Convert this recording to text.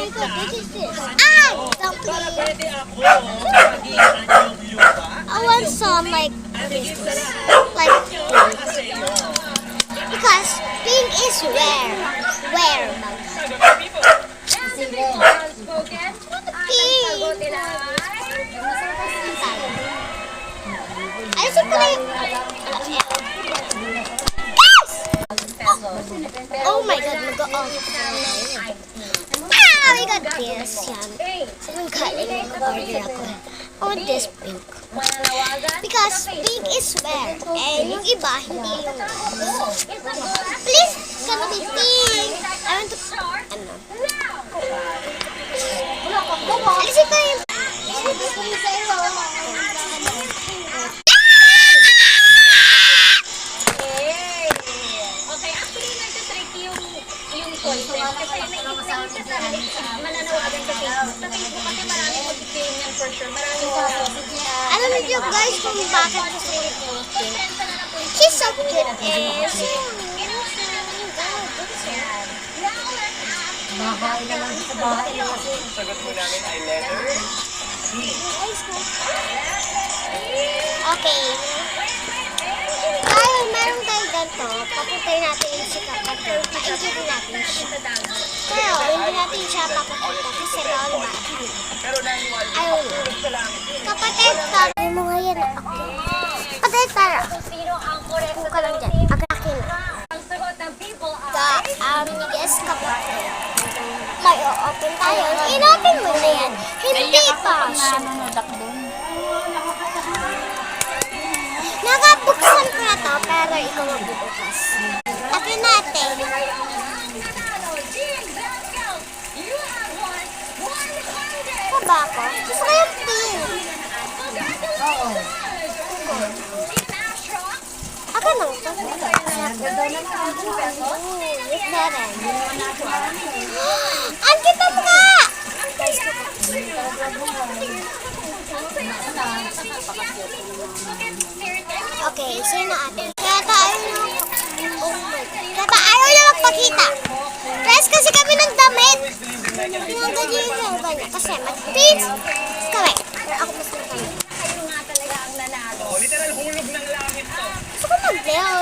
my god, what is this? Ah! Dumpling! I want some like this. Like pink. Because pink is rare. Rare, Pink! Ayusin ko na yung... Guys! Oh my god, mag-off. Ah! We got this. Yan. Sobrang galing. Mag-order ako. I want this pink. Because pink is rare. And yung iba, hindi yung... Please, gonna be pink. I want to... Ano? Alisin ko yung... Mananawagan sa Facebook. Sa Facebook kasi marami mag-claim yan for sure. Marami Alam niyo guys kung bakit gusto ko yung pink? She's so cute and so... Bahay na lang sa bahay na kasi. Sagot mo namin ay letter C. Okay. Kaya meron tayo ganito. Paputay natin yung si kapatid. Painjitin natin siya. Pero hindi natin siya papapunta kasi bawal ba? Pero dahil wala, Ayun. Kapatid, sabi mo ngayon. Kapatid, tara. Sino ang correct Kung ka lang dyan. Agakin. ang sagot ng people Yes, kapatid. May o-open tayo. In-open mo na yan. Hindi pa siya. Nakabuksan ko na to, pero ikaw magbubukas. Atin natin. Ito ba ako? Gusto ko yung pink. Oo. Akin lang ito. Wait na rin. Ang kita mo ka! Okay, sino ate? Kaya tayo kaya ayaw niya magpakita. Press kasi kami ng damit. Yung ganyan yung ganyan. Kasi mag-pins kami. Pero ako mas magpapit. Kayo nga talaga ang nanalo. literal hulog ng langit to. Gusto ko mag-leo.